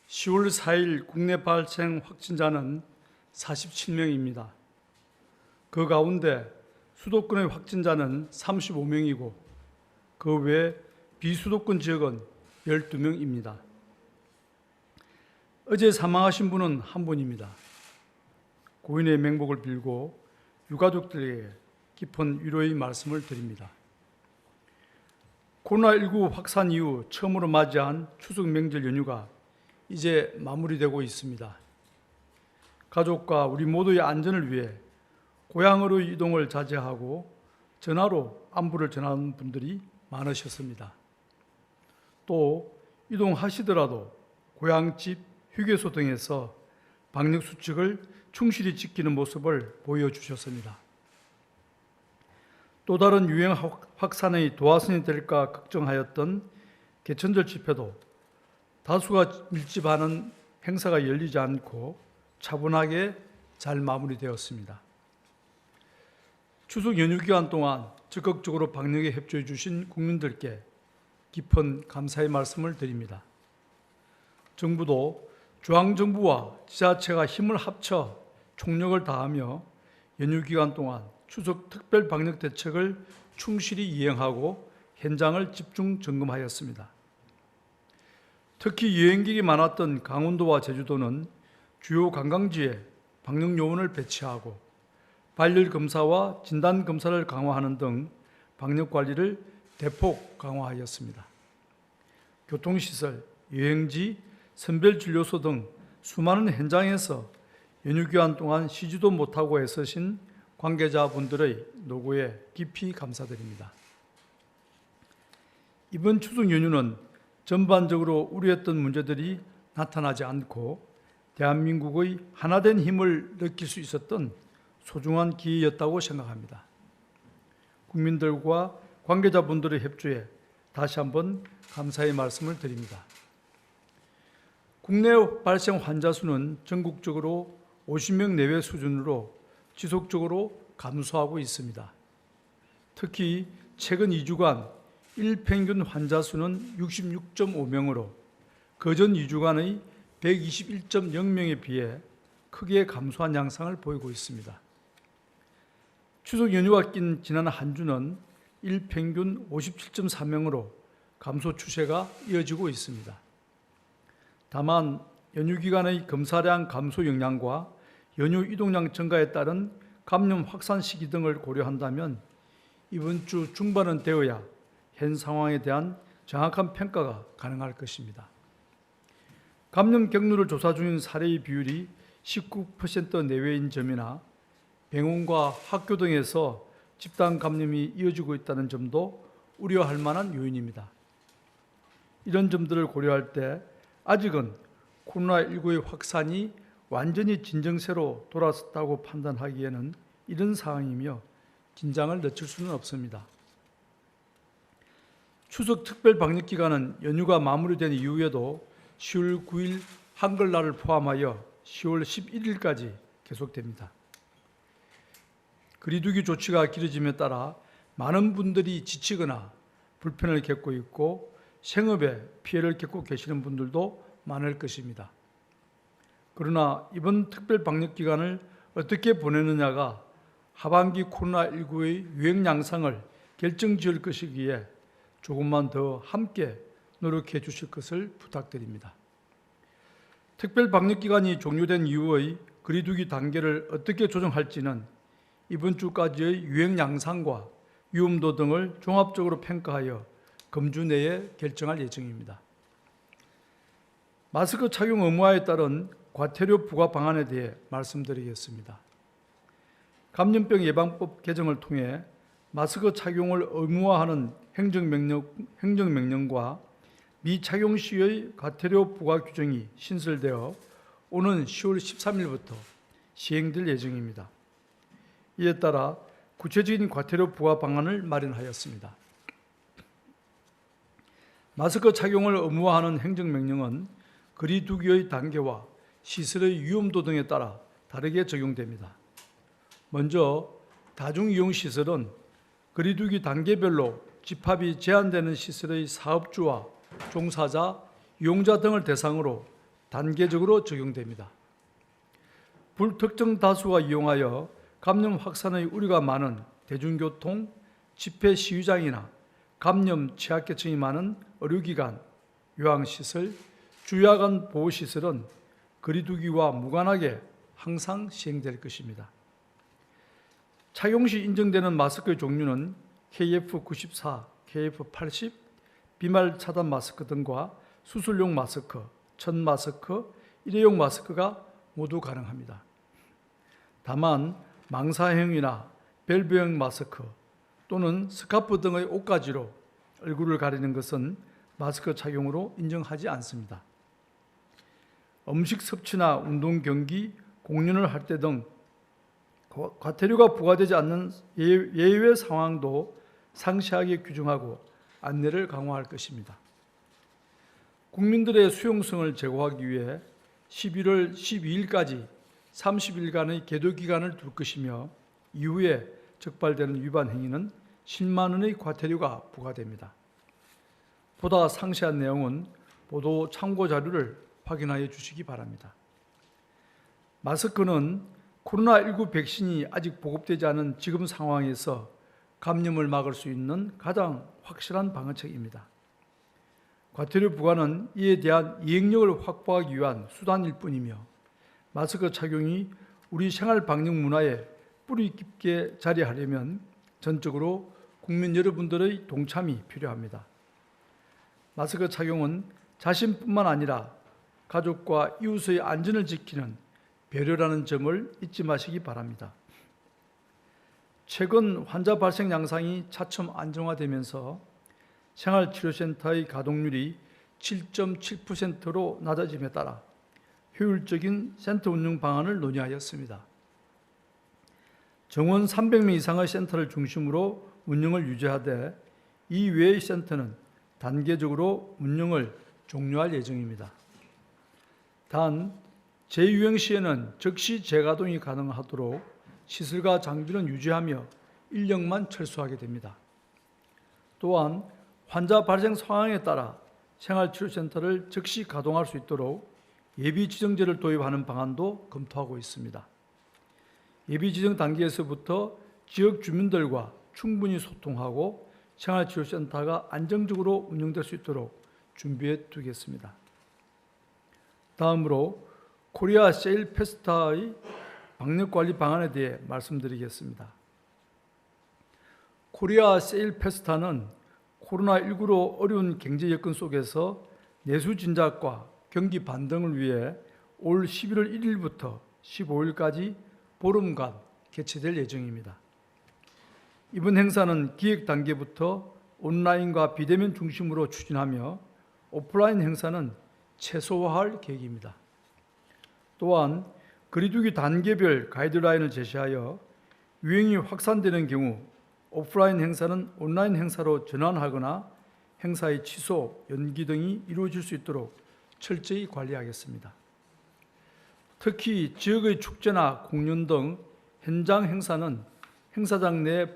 10월 4일 국내 발생 확진자는 47명입니다. 그 가운데 수도권의 확진자는 35명이고 그 외 비수도권 지역은 12명입니다. 어제 사망하신 분은 한 분입니다. 고인의 명복을 빌고 유가족들에게 깊은 위로의 말씀을 드립니다. 코로나19 확산 이후 처음으로 맞이한 추석 명절 연휴가 이제 마무리되고 있습니다. 가족과 우리 모두의 안전을 위해 고향으로 이동을 자제하고 전화로 안부를 전하는 분들이 많으셨습니다. 또 이동하시더라도 고향집, 휴게소 등에서 방역수칙을 충실히 지키는 모습을 보여주셨습니다. 또 다른 유행 확산의 도화선이 될까 걱정하였던 개천절 집회도 다수가 밀집하는 행사가 열리지 않고 차분하게 잘 마무리되었습니다. 추석 연휴 기간 동안 적극적으로 방역에 협조해 주신 국민들께 깊은 감사의 말씀을 드립니다. 정부도 중앙정부와 지자체가 힘을 합쳐 총력을 다하며 연휴 기간 동안 추석 특별 방역 대책을 충실히 이행하고 현장을 집중 점검하였습니다. 특히 여행객이 많았던 강원도와 제주도는 주요 관광지에 방역 요원을 배치하고 발열 검사와 진단 검사를 강화하는 등 방역 관리를 대폭 강화하였습니다. 교통시설, 여행지, 선별진료소 등 수많은 현장에서 연휴 기간 동안 쉬지도 못하고 애쓰신 관계자분들의 노고에 깊이 감사드립니다. 이번 추석 연휴는 전반적으로 우려했던 문제들이 나타나지 않고 대한민국의 하나된 힘을 느낄 수 있었던 소중한 기회였다고 생각합니다. 국민들과 관계자분들의 협조에 다시 한번 감사의 말씀을 드립니다. 국내 발생 환자 수는 전국적으로 50명 내외 수준으로 지속적으로 감소하고 있습니다. 특히 최근 2주간 일평균 환자 수는 66.5명으로 그전 2주간의 121.0명에 비해 크게 감소한 양상을 보이고 있습니다. 추석 연휴가 낀 지난 한 주는 일평균 57.4명으로 감소 추세가 이어지고 있습니다. 다만 연휴 기간의 검사량 감소 영향과 연휴 이동량 증가에 따른 감염 확산 시기 등을 고려한다면 이번 주 중반은 되어야 현 상황에 대한 정확한 평가가 가능할 것입니다. 감염 경로를 조사 중인 사례의 비율이 19% 내외인 점이나 병원과 학교 등에서 집단 감염이 이어지고 있다는 점도 우려할 만한 요인입니다. 이런 점들을 고려할 때 아직은 코로나19의 확산이 완전히 진정세로 돌아섰다고 판단하기에는 이런 상황이며 긴장을 늦출 수는 없습니다. 추석 특별 방역 기간은 연휴가 마무리된 이후에도 10월 9일 한글날을 포함하여 10월 11일까지 계속됩니다. 거리두기 조치가 길어짐에 따라 많은 분들이 지치거나 불편을 겪고 있고 생업에 피해를 겪고 계시는 분들도 많을 것입니다. 그러나 이번 특별 방역 기간을 어떻게 보내느냐가 하반기 코로나19의 유행 양상을 결정지을 것이기에 조금만 더 함께 노력해 주실 것을 부탁드립니다. 특별 방역 기간이 종료된 이후의 거리두기 단계를 어떻게 조정할지는 이번 주까지의 유행 양상과 위험도 등을 종합적으로 평가하여 금주 내에 결정할 예정입니다. 마스크 착용 의무화에 따른 과태료 부과 방안에 대해 말씀드리겠습니다. 감염병 예방법 개정을 통해 마스크 착용을 의무화하는 행정명령과 미착용 시의 과태료 부과 규정이 신설되어 오는 10월 13일부터 시행될 예정입니다. 이에 따라 구체적인 과태료 부과 방안을 마련하였습니다. 마스크 착용을 의무화하는 행정명령은 거리두기의 단계와 시설의 위험도 등에 따라 다르게 적용됩니다. 먼저 다중이용시설은 거리두기 단계별로 집합이 제한되는 시설의 사업주와 종사자, 이용자 등을 대상으로 단계적으로 적용됩니다. 불특정 다수가 이용하여 감염 확산의 우려가 많은 대중교통, 집회 시위장이나 감염 취약계층이 많은 의료기관, 요양시설, 주야간 보호시설은 거리두기와 무관하게 항상 시행될 것입니다. 착용 시 인정되는 마스크의 종류는 KF94, KF80, 비말 차단 마스크 등과 수술용 마스크, 천 마스크, 일회용 마스크가 모두 가능합니다. 다만 망사형이나 밸브형 마스크 또는 스카프 등의 옷가지로 얼굴을 가리는 것은 마스크 착용으로 인정하지 않습니다. 음식 섭취나 운동 경기, 공연을 할 때 등 과태료가 부과되지 않는 예외 상황도 상세하게 규정하고 안내를 강화할 것입니다. 국민들의 수용성을 제고하기 위해 11월 12일까지 30일간의 계도 기간을 둘 것이며 이후에 적발되는 위반 행위는 10만 원의 과태료가 부과됩니다. 보다 상세한 내용은 보도 참고 자료를 확인하여 주시기 바랍니다. 마스크는 코로나19 백신이 아직 보급되지 않은 지금 상황에서 감염을 막을 수 있는 가장 확실한 방어책입니다. 과태료 부과는 이에 대한 이행력을 확보하기 위한 수단일 뿐이며 마스크 착용이 우리 생활 방역 문화에 뿌리 깊게 자리하려면 전적으로 국민 여러분들의 동참이 필요합니다. 마스크 착용은 자신뿐만 아니라 가족과 이웃의 안전을 지키는 배려라는 점을 잊지 마시기 바랍니다. 최근 환자 발생 양상이 차츰 안정화되면서 생활치료센터의 가동률이 7.7%로 낮아짐에 따라 효율적인 센터 운영 방안을 논의하였습니다. 정원 300명 이상의 센터를 중심으로 운영을 유지하되 이 외의 센터는 단계적으로 운영을 종료할 예정입니다. 단, 재유행 시에는 즉시 재가동이 가능하도록 시설과 장비는 유지하며 인력만 철수하게 됩니다. 또한 환자 발생 상황에 따라 생활치료센터를 즉시 가동할 수 있도록 예비지정제를 도입하는 방안도 검토하고 있습니다. 예비지정 단계에서부터 지역 주민들과 충분히 소통하고 생활치료센터가 안정적으로 운영될 수 있도록 준비해 두겠습니다. 다음으로 코리아 세일 페스타의 방역관리 방안에 대해 말씀드리겠습니다. 코리아 세일 페스타는 코로나19로 어려운 경제 여건 속에서 내수 진작과 경기 반등을 위해 올 11월 1일부터 15일까지 보름간 개최될 예정입니다. 이번 행사는 기획 단계부터 온라인과 비대면 중심으로 추진하며 오프라인 행사는 최소화할 계획입니다. 또한 거리두기 단계별 가이드라인을 제시하여 유행이 확산되는 경우 오프라인 행사는 온라인 행사로 전환하거나 행사의 취소, 연기 등이 이루어질 수 있도록 철저히 관리하겠습니다. 특히 지역의 축제나 공연 등 현장 행사는 행사장 내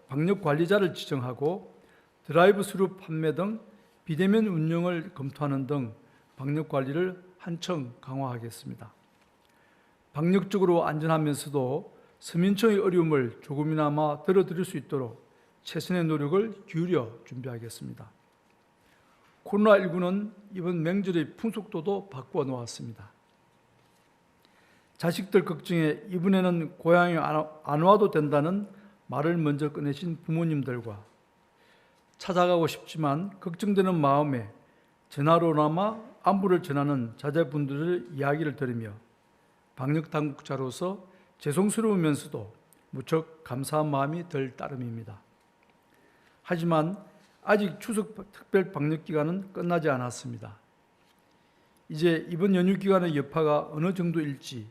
방역관리자를 지정하고 드라이브스루 판매 등 비대면 운영을 검토하는 등 방역관리를 한층 강화하겠습니다. 방역적으로 안전하면서도 서민층의 어려움을 조금이나마 덜어드릴 수 있도록 최선의 노력을 기울여 준비하겠습니다. 코로나19는 이번 명절의 풍속도도 바꾸어 놓았습니다. 자식들 걱정에 이번에는 고향에 안 와도 된다는 말을 먼저 꺼내신 부모님들과 찾아가고 싶지만 걱정되는 마음에 전화로나마 안부를 전하는 자제분들의 이야기를 들으며 방역당국자로서 죄송스러우면서도 무척 감사한 마음이 들 따름입니다. 하지만 아직 추석 특별 방역기간은 끝나지 않았습니다. 이제 이번 연휴 기간의 여파가 어느 정도일지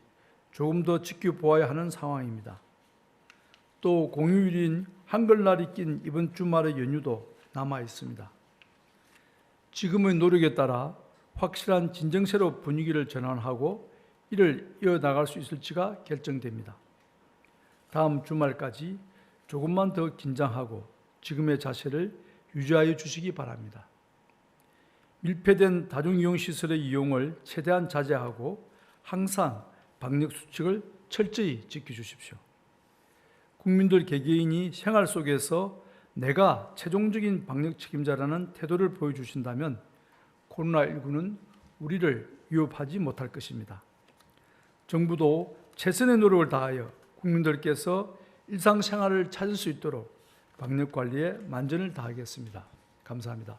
조금 더 지켜보아야 하는 상황입니다. 또 공휴일인 한글날이 낀 이번 주말의 연휴도 남아 있습니다. 지금의 노력에 따라 확실한 진정세로 분위기를 전환하고 이를 이어나갈 수 있을지가 결정됩니다. 다음 주말까지 조금만 더 긴장하고 지금의 자세를 유지하여 주시기 바랍니다. 밀폐된 다중이용시설의 이용을 최대한 자제하고 항상 방역수칙을 철저히 지켜주십시오. 국민들 개개인이 생활 속에서 내가 최종적인 방역 책임자라는 태도를 보여주신다면 코로나19는 우리를 위협하지 못할 것입니다. 정부도 최선의 노력을 다하여 국민들께서 일상생활을 찾을 수 있도록 방역관리에 만전을 다하겠습니다. 감사합니다.